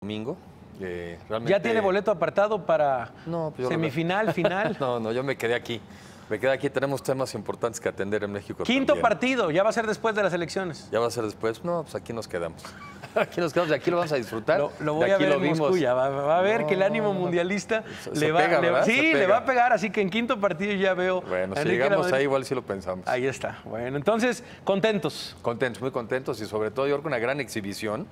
domingo. Realmente... ¿Ya tiene boleto apartado para no, pues semifinal, final? No, yo me quedé aquí. Me quedé aquí, tenemos temas importantes que atender en México. Quinto también. Partido, ya va a ser después de las elecciones. Ya va a ser después. No, pues aquí nos quedamos. Aquí nos quedamos, de aquí lo vamos a disfrutar. Lo voy a ver en Moscú, ya va a ver que el ánimo mundialista le va a pegar, así que en quinto partido ya veo. Bueno, si llegamos ahí igual sí lo pensamos. Ahí está. Bueno, entonces, contentos. Contentos, muy contentos y sobre todo yo creo que una gran exhibición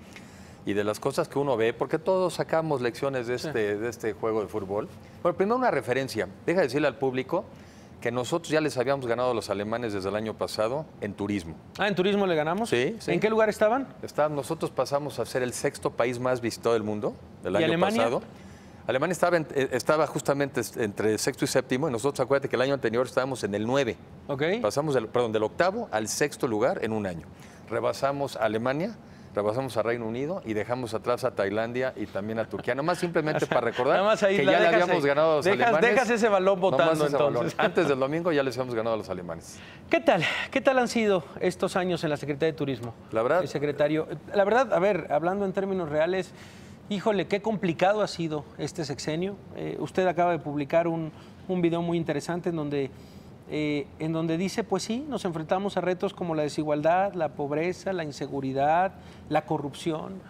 y de las cosas que uno ve, porque todos sacamos lecciones de este juego de fútbol. Bueno, primero una referencia. Deja de decirle al público que nosotros ya les habíamos ganado a los alemanes desde el año pasado en turismo. Ah, ¿en turismo le ganamos? Sí. ¿En qué lugar estaban? Nosotros pasamos a ser el sexto país más visitado del mundo del año Alemania? pasado. Alemania estaba justamente entre sexto y séptimo, y nosotros, acuérdate que el año anterior estábamos en el 9. Okay. Pasamos del octavo al sexto lugar en un año. Rebasamos a Alemania, rebasamos a Reino Unido y dejamos atrás a Tailandia y también a Turquía. Nomás simplemente para recordar que ya le habíamos ganado a los alemanes. Dejas ese balón votando entonces. Antes del domingo ya les habíamos ganado a los alemanes. ¿Qué tal? ¿Qué tal han sido estos años en la Secretaría de Turismo? La verdad... El secretario, la verdad, a ver, hablando en términos reales, híjole, qué complicado ha sido este sexenio. Usted acaba de publicar un video muy interesante en donde dice, pues sí, nos enfrentamos a retos como la desigualdad, la pobreza, la inseguridad, la corrupción.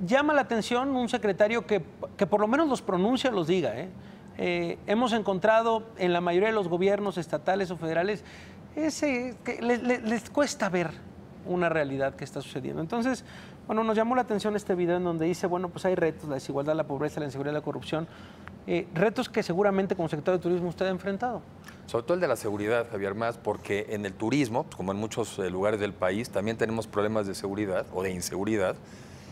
Llama la atención un secretario que por lo menos los pronuncia, los diga. Hemos encontrado en la mayoría de los gobiernos estatales o federales que les cuesta ver una realidad que está sucediendo. Entonces, bueno, nos llamó la atención este video en donde dice, bueno, pues hay retos, la desigualdad, la pobreza, la inseguridad, la corrupción, retos que seguramente como secretario de Turismo usted ha enfrentado. Sobre todo el de la seguridad, Javier, más porque en el turismo, pues como en muchos lugares del país, también tenemos problemas de seguridad o de inseguridad,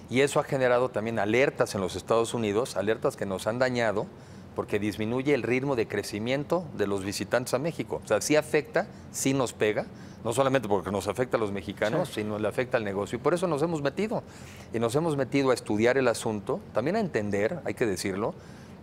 y eso ha generado también alertas en los Estados Unidos, alertas que nos han dañado porque disminuye el ritmo de crecimiento de los visitantes a México. O sea, sí afecta, sí nos pega, no solamente porque nos afecta a los mexicanos, sino le afecta al negocio. Y por eso nos hemos metido. Y nos hemos metido a estudiar el asunto, también a entender, hay que decirlo,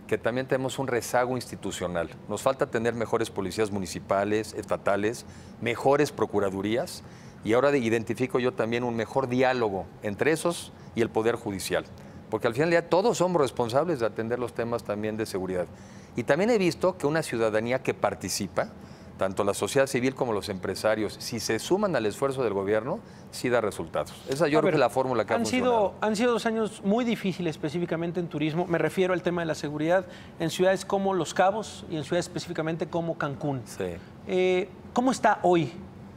que también tenemos un rezago institucional. Nos falta tener mejores policías municipales, estatales, mejores procuradurías, y ahora identifico yo también un mejor diálogo entre esos y el Poder Judicial. Porque al final del día todos somos responsables de atender los temas también de seguridad. Y también he visto que una ciudadanía que participa, tanto la sociedad civil como los empresarios, si se suman al esfuerzo del gobierno, sí da resultados. Esa yo creo que es la fórmula que ha funcionado. Han sido 2 años muy difíciles específicamente en turismo. Me refiero al tema de la seguridad en ciudades como Los Cabos y en ciudades específicamente como Cancún. Sí. ¿Cómo está hoy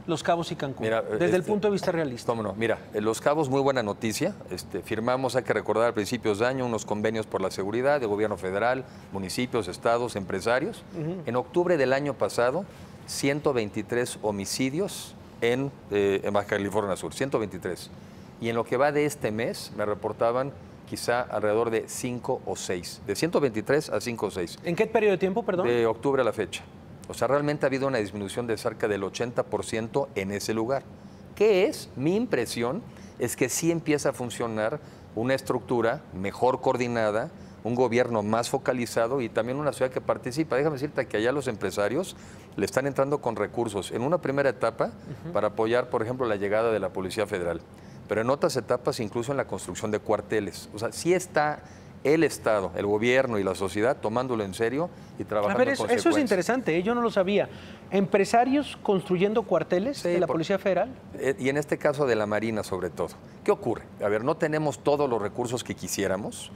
Los Cabos y Cancún? Mira, desde el punto de vista realista. Cómo no. Mira, en Los Cabos, muy buena noticia. Firmamos, hay que recordar, a principios de año, unos convenios por la seguridad de gobierno federal, municipios, estados, empresarios. En octubre del año pasado, 123 homicidios en Baja California Sur, 123. Y en lo que va de este mes, me reportaban quizá alrededor de 5 o 6. De 123 a 5 o 6. ¿En qué periodo de tiempo, perdón? De octubre a la fecha. O sea, realmente ha habido una disminución de cerca del 80% en ese lugar. ¿Qué es? Mi impresión es que sí empieza a funcionar una estructura mejor coordinada, un gobierno más focalizado y también una ciudad que participa. Déjame decirte que allá los empresarios le están entrando con recursos en una primera etapa para apoyar, por ejemplo, la llegada de la Policía Federal, pero en otras etapas incluso en la construcción de cuarteles. O sea, sí está el Estado, el gobierno y la sociedad tomándolo en serio y trabajando en consecuencia. Eso es interesante, yo no lo sabía. ¿Empresarios construyendo cuarteles de la Policía Federal? Y en este caso de la Marina sobre todo. ¿Qué ocurre? A ver, no tenemos todos los recursos que quisiéramos,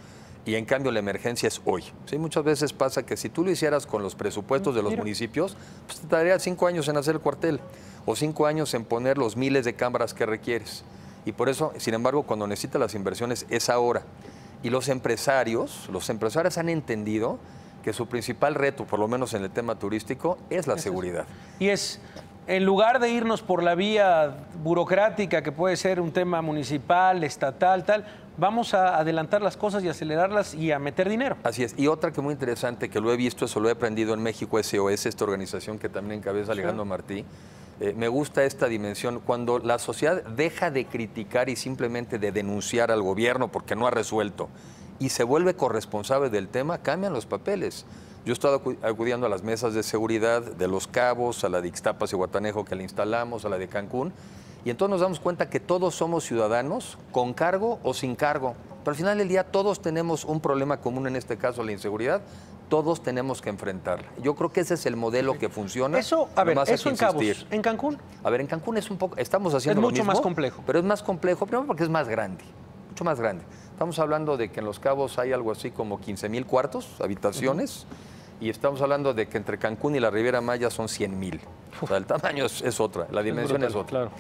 y en cambio la emergencia es hoy. ¿Sí? Muchas veces pasa que si tú lo hicieras con los presupuestos de los municipios, pues te daría 5 años en hacer el cuartel o 5 años en poner los miles de cámaras que requieres. Y por eso, sin embargo, cuando necesitas las inversiones es ahora. Y los empresarios han entendido que su principal reto, por lo menos en el tema turístico, es la seguridad. Y es, en lugar de irnos por la vía burocrática, que puede ser un tema municipal, estatal, tal, vamos a adelantar las cosas y acelerarlas y a meter dinero. Así es. Y otra que muy interesante, que lo he visto, eso lo he aprendido en México SOS, esta organización que también encabeza Alejandro Martí. Me gusta esta dimensión, cuando la sociedad deja de criticar y simplemente de denunciar al gobierno porque no ha resuelto y se vuelve corresponsable del tema, cambian los papeles. Yo he estado acudiendo a las mesas de seguridad de Los Cabos, a la de Ixtapas y Guatanejo que le instalamos, a la de Cancún, y entonces nos damos cuenta que todos somos ciudadanos con cargo o sin cargo. Pero al final del día todos tenemos un problema común, en este caso la inseguridad, todos tenemos que enfrentarla. Yo creo que ese es el modelo que funciona. Eso, a ver, eso en Cabos, insistir. ¿en Cancún? A ver, en Cancún es un poco, estamos haciendo lo mismo. Es mucho más complejo. Pero es más complejo, primero porque es más grande, mucho más grande. Estamos hablando de que en Los Cabos hay algo así como 15,000 cuartos, habitaciones, y estamos hablando de que entre Cancún y la Riviera Maya son 100,000. O sea, el tamaño es otra, la dimensión es otra. Claro.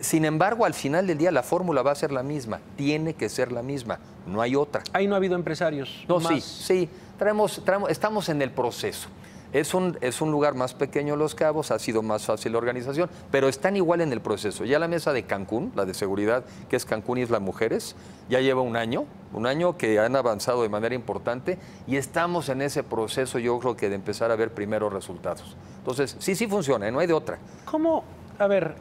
Sin embargo, al final del día la fórmula va a ser la misma, tiene que ser la misma, no hay otra. Ahí no ha habido empresarios. No, más. sí, estamos en el proceso. Es un lugar más pequeño Los Cabos, ha sido más fácil la organización, pero están igual en el proceso. Ya la mesa de Cancún, la de seguridad, que es Cancún Isla Mujeres, ya lleva un año que han avanzado de manera importante y estamos en ese proceso, yo creo que de empezar a ver primeros resultados. Entonces, sí funciona, no hay de otra. ¿Cómo? A ver,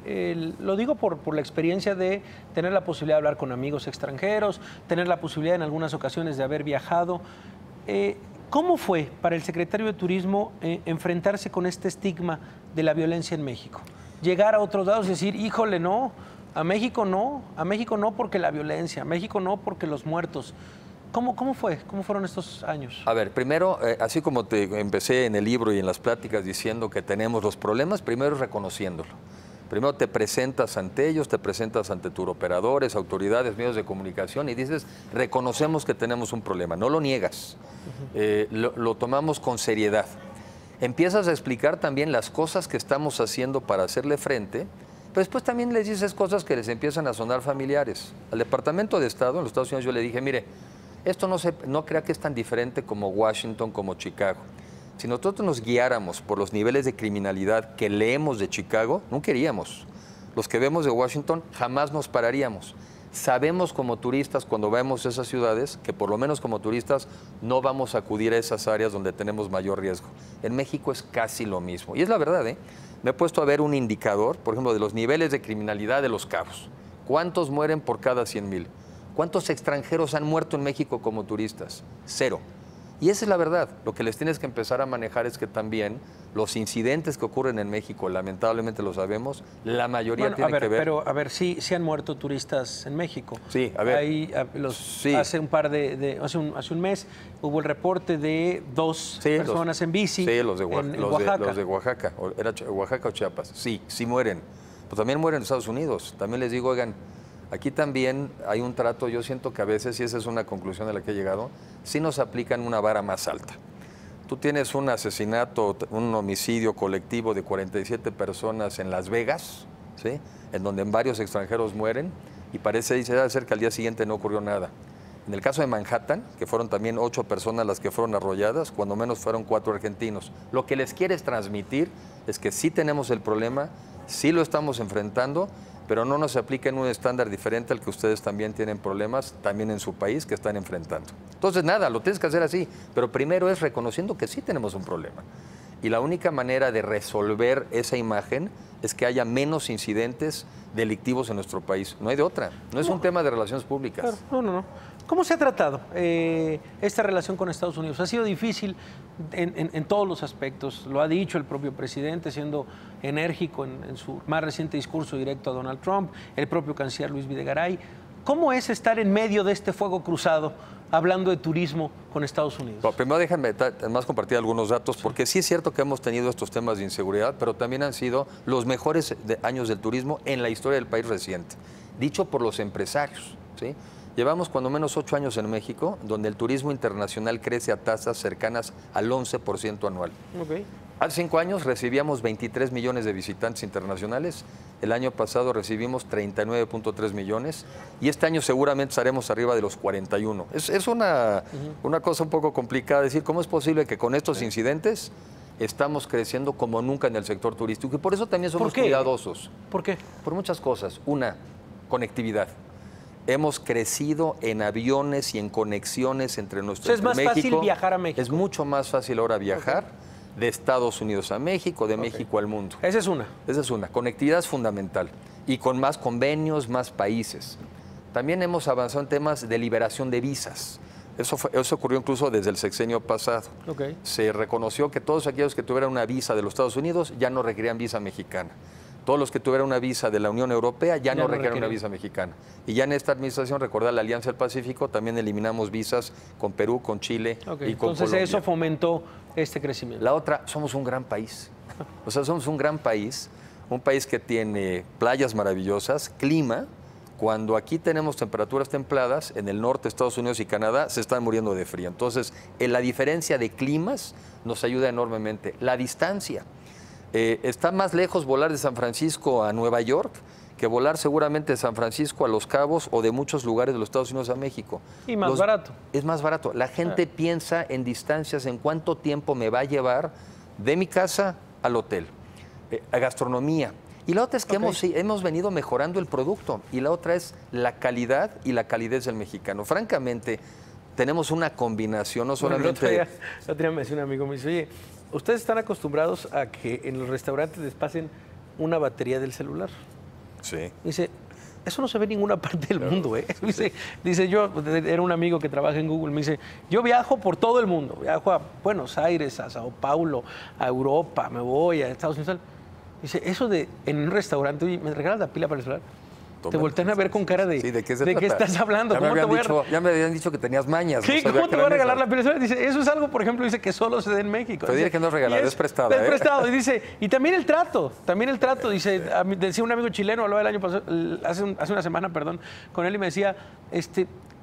lo digo por la experiencia de tener la posibilidad de hablar con amigos extranjeros, tener la posibilidad en algunas ocasiones de haber viajado. ¿Cómo fue para el secretario de Turismo enfrentarse con este estigma de la violencia en México? Llegar a otros lados y decir, híjole, no, a México no porque la violencia, a México no porque los muertos. ¿Cómo fue? ¿Cómo fueron estos años? A ver, primero, así como te empecé en el libro y en las pláticas diciendo que tenemos los problemas, primero es reconociéndolo. Primero te presentas ante ellos, te presentas ante turoperadores, autoridades, medios de comunicación y dices, reconocemos que tenemos un problema, no lo niegas, lo tomamos con seriedad. Empiezas a explicar también las cosas que estamos haciendo para hacerle frente, pero después también les dices cosas que les empiezan a sonar familiares. Al Departamento de Estado en los Estados Unidos yo le dije, mire, esto no crea que es tan diferente como Washington, como Chicago. Si nosotros nos guiáramos por los niveles de criminalidad que leemos de Chicago, no queríamos. Los que vemos de Washington jamás nos pararíamos. Sabemos como turistas, cuando vemos esas ciudades, que por lo menos como turistas no vamos a acudir a esas áreas donde tenemos mayor riesgo. En México es casi lo mismo. Y es la verdad, ¿eh? Me he puesto a ver un indicador, por ejemplo, de los niveles de criminalidad de Los Cabos. ¿Cuántos mueren por cada 100,000? ¿Cuántos extranjeros han muerto en México como turistas? 0. Y esa es la verdad. Lo que les tienes que empezar a manejar es que también los incidentes que ocurren en México, lamentablemente lo sabemos, la mayoría tienen que ver... Pero, a ver, sí han muerto turistas en México. Sí, a ver. Hace hace un mes hubo el reporte de 2 personas en bici en Oaxaca. Los de Oaxaca. ¿Era Oaxaca o Chiapas? Sí mueren. Pues también mueren en Estados Unidos. También les digo, oigan, aquí también hay un trato, yo siento que a veces, y esa es una conclusión a la que he llegado, sí nos aplican una vara más alta. Tú tienes un asesinato, un homicidio colectivo de 47 personas en Las Vegas, ¿sí? En donde varios extranjeros mueren, y parece ser que al día siguiente no ocurrió nada. En el caso de Manhattan, que fueron también 8 personas las que fueron arrolladas, cuando menos fueron 4 argentinos. Lo que les quieres transmitir es que sí tenemos el problema, sí lo estamos enfrentando, pero no nos aplica en un estándar diferente al que ustedes también tienen problemas, también en su país, que están enfrentando. Entonces, nada, lo tienes que hacer así, pero primero es reconociendo que sí tenemos un problema. Y la única manera de resolver esa imagen es que haya menos incidentes delictivos en nuestro país. No hay de otra. No es un tema de relaciones públicas. Claro, no. ¿Cómo se ha tratado esta relación con Estados Unidos? Ha sido difícil en todos los aspectos. Lo ha dicho el propio presidente, siendo enérgico en su más reciente discurso directo a Donald Trump, el propio canciller Luis Videgaray. ¿Cómo es estar en medio de este fuego cruzado hablando de turismo con Estados Unidos? Bueno, primero déjenme además compartir algunos datos, porque sí es cierto que hemos tenido estos temas de inseguridad, pero también han sido los mejores años del turismo en la historia del país reciente, dicho por los empresarios, ¿sí? Llevamos cuando menos 8 años en México, donde el turismo internacional crece a tasas cercanas al 11% anual. Okay. Hace 5 años recibíamos 23 millones de visitantes internacionales, el año pasado recibimos 39.3 millones y este año seguramente estaremos arriba de los 41. Es una cosa un poco complicada decir, ¿cómo es posible que con estos incidentes estamos creciendo como nunca en el sector turístico? Y por eso también somos cuidadosos. ¿Por qué? Por muchas cosas. Una, conectividad. Hemos crecido en aviones y en conexiones entre nuestros Es más fácil viajar a México. Es mucho más fácil ahora viajar de Estados Unidos a México, de México al mundo. Esa es una. Esa es una. Conectividad es fundamental. Y con más convenios, más países. También hemos avanzado en temas de liberación de visas. Eso ocurrió incluso desde el sexenio pasado. Se reconoció que todos aquellos que tuvieran una visa de los Estados Unidos ya no requerían visa mexicana. Todos los que tuvieran una visa de la Unión Europea ya no requieren una requieren. visa mexicana. Y ya en esta administración, recordar la Alianza del Pacífico, también eliminamos visas con Perú, con Chile Ok, y con entonces Colombia. eso fomentó este crecimiento. La otra, somos un gran país. O sea, somos un gran país, un país que tiene playas maravillosas, clima. Cuando aquí tenemos temperaturas templadas, en el norte, Estados Unidos y Canadá, se están muriendo de frío. Entonces, la diferencia de climas nos ayuda enormemente. La distancia. Está más lejos volar de San Francisco a Nueva York que volar seguramente de San Francisco a Los Cabos o de muchos lugares de los Estados Unidos a México. Y más barato. Es más barato. La gente piensa en distancias, en cuánto tiempo me va a llevar de mi casa al hotel, a gastronomía. Y la otra es que hemos venido mejorando el producto. Y la otra es la calidad y la calidez del mexicano. Francamente, tenemos una combinación, no solamente... Bueno, el otro día me decía un amigo, me dice, oye, ustedes están acostumbrados a que en los restaurantes les pasen una batería del celular. Sí. Dice, eso no se ve en ninguna parte del mundo, ¿eh? Dice, yo, era un amigo que trabaja en Google, me dice, yo viajo por todo el mundo, viajo a Buenos Aires, a Sao Paulo, a Europa, me voy a Estados Unidos. Dice, eso de en un restaurante, oye, ¿me regalas la pila para el celular? Te voltean a ver con cara de, sí, ¿de qué estás hablando? Ya me habían dicho que tenías mañas. Sí, no ¿cómo te voy a regalar la pila? Dice, eso es algo, por ejemplo, dice que solo se da en México. Te diré que no es regalar, es prestado. Es prestado. Y dice, y también el trato, dice, decía un amigo chileno, hablaba el año pasado, hace una semana, perdón, con él y me decía,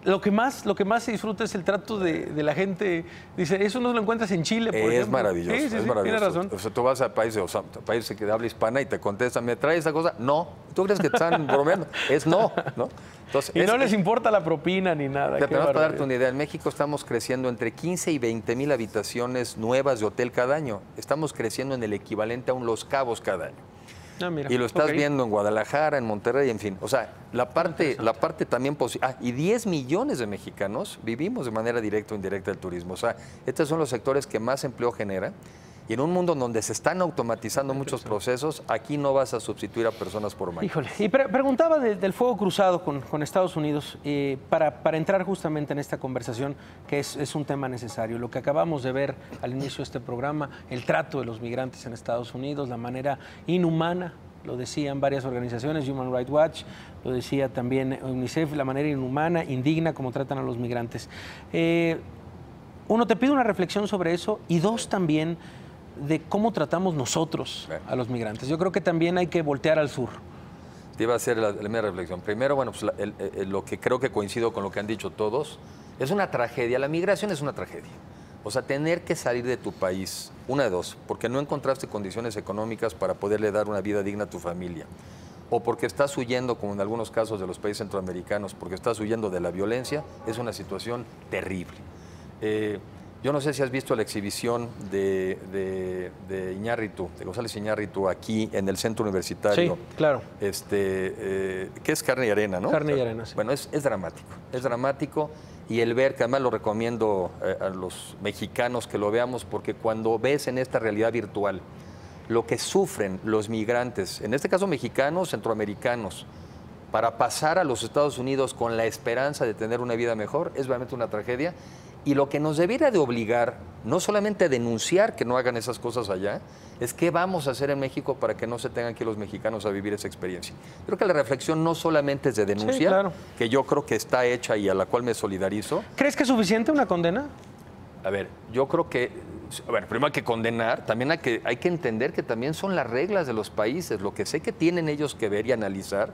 lo que más se disfruta es el trato de la gente. Dice, eso no lo encuentras en Chile, por ejemplo. Es maravilloso, sí, es maravilloso. Tienes razón. O sea, tú vas a países, países que habla hispana y te contestan, ¿me traes esa cosa? No. ¿Tú crees que están bromeando? Es no, ¿no? Entonces, Y no les importa la propina ni nada. Para darte una idea, en México estamos creciendo entre 15 y 20 mil habitaciones nuevas de hotel cada año. Estamos creciendo en el equivalente a un Los Cabos cada año. Ah, mira, y lo estás viendo en Guadalajara, en Monterrey, en fin. O sea, la parte también posible. Y 10 millones de mexicanos vivimos de manera directa o indirecta del turismo. O sea, estos son los sectores que más empleo generan. Y en un mundo donde se están automatizando muchos procesos, aquí no vas a sustituir a personas por máquinas. Híjole, y preguntaba del fuego cruzado con Estados Unidos, para entrar justamente en esta conversación, que es un tema necesario. Lo que acabamos de ver al inicio de este programa, el trato de los migrantes en Estados Unidos, la manera inhumana, lo decían varias organizaciones, Human Rights Watch, lo decía también UNICEF, la manera inhumana, indigna como tratan a los migrantes. Uno, te pide una reflexión sobre eso, y dos, también de cómo tratamos nosotros a los migrantes. Yo creo que también hay que voltear al sur. Te iba a hacer la misma reflexión. Primero, bueno, pues lo que creo que coincido con lo que han dicho todos, es una tragedia. La migración es una tragedia. O sea, tener que salir de tu país, una de dos, porque no encontraste condiciones económicas para poderle dar una vida digna a tu familia, o porque estás huyendo, como en algunos casos de los países centroamericanos, porque estás huyendo de la violencia, es una situación terrible. Yo no sé si has visto la exhibición de Iñárritu, de González Iñárritu, aquí en el centro universitario. Sí, claro. Que es Carne y Arena, ¿no? Carne y Arena, sí. Bueno, es dramático, es dramático. Y el ver, que además lo recomiendo a los mexicanos que lo veamos, porque cuando ves en esta realidad virtual lo que sufren los migrantes, en este caso mexicanos, centroamericanos, para pasar a los Estados Unidos con la esperanza de tener una vida mejor, es realmente una tragedia. Y lo que nos debiera de obligar, no solamente a denunciar que no hagan esas cosas allá, es qué vamos a hacer en México para que no se tengan que ir los mexicanos a vivir esa experiencia. Creo que la reflexión no solamente es de denuncia, sí, claro, que yo creo que está hecha y a la cual me solidarizo. ¿Crees que es suficiente una condena? A ver, yo creo que, primero hay que condenar, también hay que entender que también son las reglas de los países. Lo que sé que tienen ellos que ver y analizar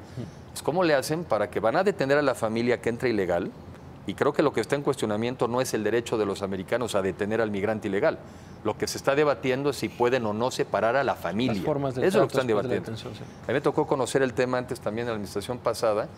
es cómo le hacen para que van a detener a la familia que entra ilegal. Y creo que lo que está en cuestionamiento no es el derecho de los americanos a detener al migrante ilegal. Lo que se está debatiendo es si pueden o no separar a la familia. Las formas de Eso es lo que están después de la debatiendo. detención, sí. A mí me tocó conocer el tema antes también en la administración pasada,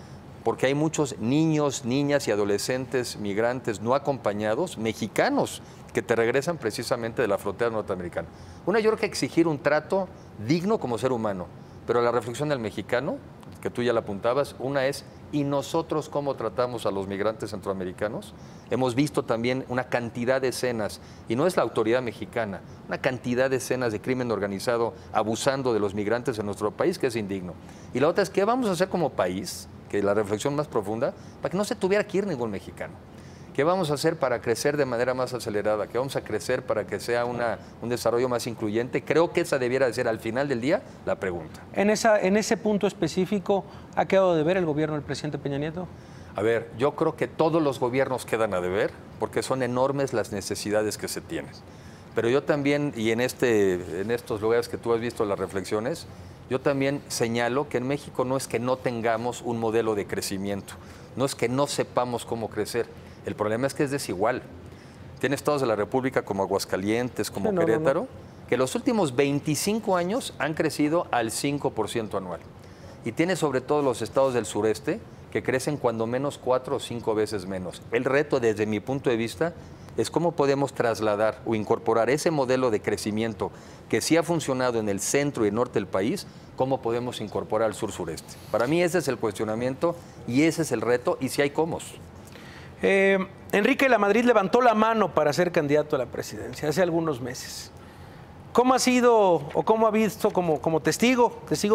porque hay muchos niños, niñas y adolescentes migrantes no acompañados, mexicanos, que te regresan precisamente de la frontera norteamericana. Una, yo creo que exigir un trato digno como ser humano, pero la reflexión del mexicano, que tú ya la apuntabas, una es, ¿y nosotros cómo tratamos a los migrantes centroamericanos? Hemos visto también una cantidad de escenas, y no es la autoridad mexicana, una cantidad de escenas de crimen organizado abusando de los migrantes en nuestro país, que es indigno. Y la otra es, ¿qué vamos a hacer como país? Que la reflexión más profunda, para que no se tuviera que ir ningún mexicano. ¿Qué vamos a hacer para crecer de manera más acelerada? ¿Qué vamos a crecer para que sea un desarrollo más incluyente? Creo que esa debiera de ser al final del día la pregunta. En ese punto específico, ¿ha quedado de ver el gobierno del presidente Peña Nieto? A ver, yo creo que todos los gobiernos quedan a deber porque son enormes las necesidades que se tienen. Pero yo también, y en estos lugares que tú has visto las reflexiones, yo también señalo que en México no es que no tengamos un modelo de crecimiento, no es que no sepamos cómo crecer. El problema es que es desigual. Tiene estados de la República como Aguascalientes, como Querétaro, que los últimos 25 años han crecido al 5% anual. Y tiene sobre todo los estados del sureste, que crecen cuando menos 4 o 5 veces menos. El reto, desde mi punto de vista, es cómo podemos trasladar o incorporar ese modelo de crecimiento que sí ha funcionado en el centro y el norte del país, cómo podemos incorporar al sur-sureste. Para mí ese es el cuestionamiento y ese es el reto, y si hay cómo. Enrique Lamadrid levantó la mano para ser candidato a la presidencia hace algunos meses. ¿Cómo ha sido o cómo ha visto como testigo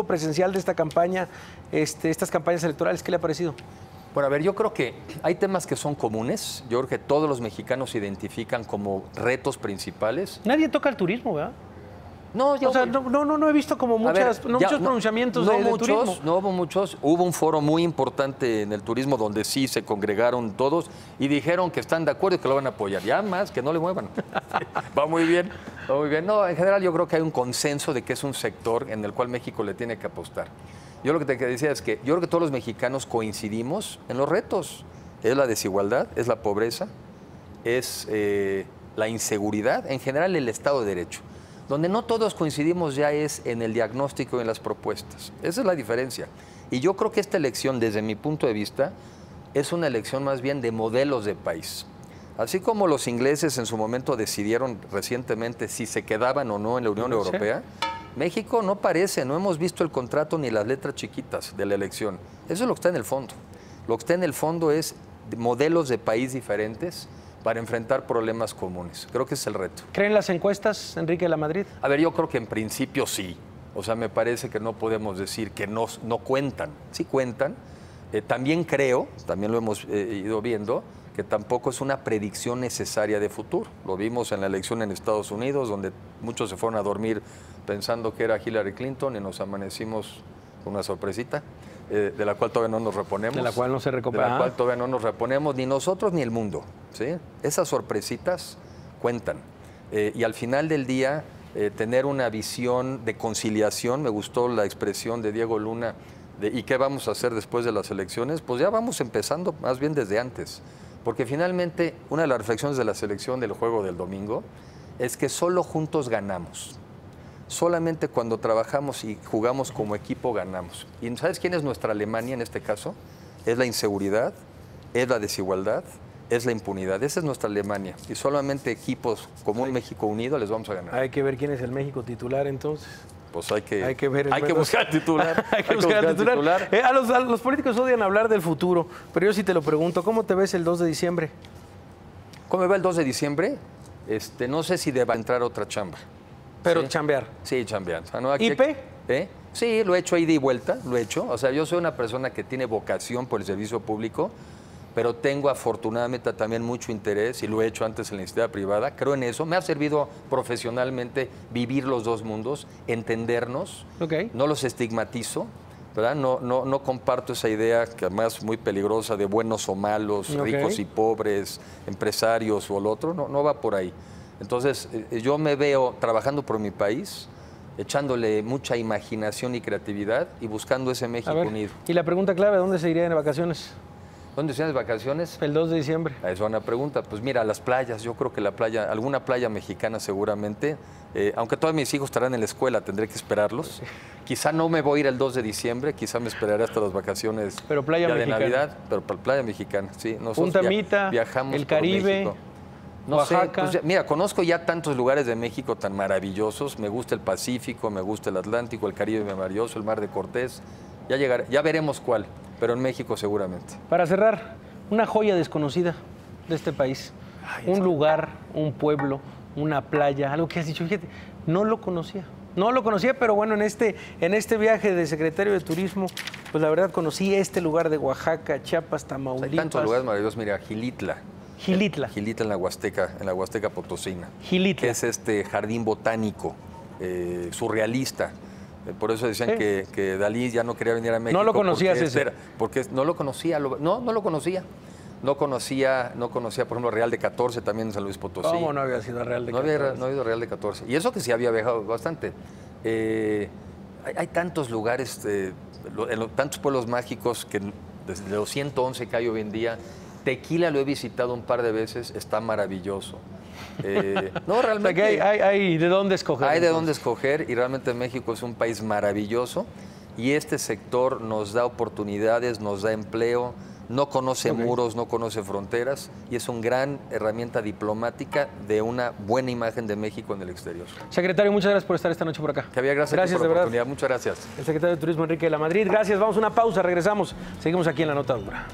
presencial de esta campaña, estas campañas electorales? ¿Qué le ha parecido? Bueno, a ver, yo creo que hay temas que son comunes. Yo creo que todos los mexicanos se identifican como retos principales. Nadie toca el turismo, ¿verdad? No, o sea, no he visto como muchos pronunciamientos de turismo. No hubo muchos. Hubo un foro muy importante en el turismo donde sí se congregaron todos y dijeron que están de acuerdo y que lo van a apoyar. Ya más, que no le muevan. Va muy bien, va muy bien. No, en general yo creo que hay un consenso de que es un sector en el cual México le tiene que apostar. Yo lo que te decía es que yo creo que todos los mexicanos coincidimos en los retos. Es la desigualdad, es la pobreza, es la inseguridad, en general el Estado de Derecho. Donde no todos coincidimos ya es en el diagnóstico y en las propuestas. Esa es la diferencia. Y yo creo que esta elección, desde mi punto de vista, es una elección más bien de modelos de país. Así como los ingleses en su momento decidieron recientemente si se quedaban o no en la Unión Europea, México no parece, no hemos visto el contrato ni las letras chiquitas de la elección. Eso es lo que está en el fondo. Lo que está en el fondo es modelos de país diferentes para enfrentar problemas comunes. Creo que ese es el reto. ¿Creen las encuestas, Enrique Lamadrid? A ver, yo creo que en principio sí. O sea, me parece que no podemos decir que no cuentan. Sí cuentan. También creo, también lo hemos ido viendo, que tampoco es una predicción necesaria de futuro. Lo vimos en la elección en Estados Unidos, donde muchos se fueron a dormir pensando que era Hillary Clinton y nos amanecimos con una sorpresita. De la cual todavía no nos reponemos. De la cual no se recupera. De la cual todavía no nos reponemos, ni nosotros ni el mundo. ¿Sí? Esas sorpresitas cuentan. Y al final del día, tener una visión de conciliación, me gustó la expresión de Diego Luna, ¿y qué vamos a hacer después de las elecciones? Pues ya vamos empezando más bien desde antes. Porque finalmente, una de las reflexiones de la selección del juego del domingo es que solo juntos ganamos. Solamente cuando trabajamos y jugamos como equipo ganamos. ¿Y sabes quién es nuestra Alemania en este caso? Es la inseguridad, es la desigualdad, es la impunidad. Esa es nuestra Alemania. Y solamente equipos como un México unido les vamos a ganar. Hay que ver quién es el México titular entonces. Pues hay que buscar el titular. hay que buscar el titular. A los políticos odian hablar del futuro, pero yo sí te lo pregunto, ¿cómo te ves el 2 de diciembre? ¿Cómo me va el 2 de diciembre? No sé si deba entrar otra chamba. Pero ¿sí? chambear. Sí, chambear. O sea, no, aquí, ¿IP? Sí, lo he hecho ida y vuelta, lo he hecho. O sea, yo soy una persona que tiene vocación por el servicio público, pero tengo afortunadamente también mucho interés, y lo he hecho antes en la iniciativa privada. Creo en eso. Me ha servido profesionalmente vivir los dos mundos, entendernos. Okay. No los estigmatizo, ¿verdad? No comparto esa idea, que además es muy peligrosa, de buenos o malos, ricos y pobres, empresarios o el otro. No va por ahí. Entonces, yo me veo trabajando por mi país, echándole mucha imaginación y creatividad y buscando ese México unido. Y la pregunta clave, ¿dónde se iría de vacaciones? ¿Dónde se irían de vacaciones? El 2 de diciembre. Es una pregunta. Pues mira, las playas, yo creo que la playa, alguna playa mexicana seguramente, aunque todos mis hijos estarán en la escuela, tendré que esperarlos. Quizá no me voy a ir el 2 de diciembre, quizá me esperaré hasta las vacaciones pero playa ya mexicana. De Navidad, pero para playa mexicana, sí. Nosotros Punta Mita, viajamos el Caribe. México. No Oaxaca. sé, pues mira, conozco ya tantos lugares de México tan maravillosos. Me gusta el Pacífico, me gusta el Atlántico, el Caribe maravilloso, el Mar de Cortés. Ya veremos cuál, pero en México seguramente. Para cerrar, una joya desconocida de este país. Un lugar, un pueblo, una playa, algo que has dicho, fíjate, no lo conocía. No lo conocía, pero bueno, en este viaje de secretario de Turismo, pues la verdad conocí este lugar de Oaxaca, Chiapas, Tamaulipas. Hay tantos lugares maravillosos, mira, Gilitla. Gilitla. Gilitla en la Huasteca Potosina. Gilitla. Que es este jardín botánico surrealista. Por eso decían que Dalí ya no quería venir a México. ¿No lo conocías ese? Porque no lo conocía. No lo conocía. No conocía, por ejemplo, Real de 14 también en San Luis Potosí. ¿Cómo no había sido Real de 14? No había ido Real de 14. Y eso que sí había viajado bastante. Hay tantos lugares, tantos pueblos mágicos que desde los 111 que hay hoy en día. Tequila lo he visitado un par de veces, está maravilloso. No, realmente. O sea que hay de dónde escoger. Hay de dónde escoger y realmente México es un país maravilloso y este sector nos da oportunidades, nos da empleo, no conoce muros, no conoce fronteras y es una gran herramienta diplomática de una buena imagen de México en el exterior. Secretario, muchas gracias por estar esta noche por acá. Javier, gracias por la oportunidad. Muchas gracias. El secretario de Turismo, Enrique de la Madrid. Gracias, vamos a una pausa, regresamos. Seguimos aquí en La Nota Dura.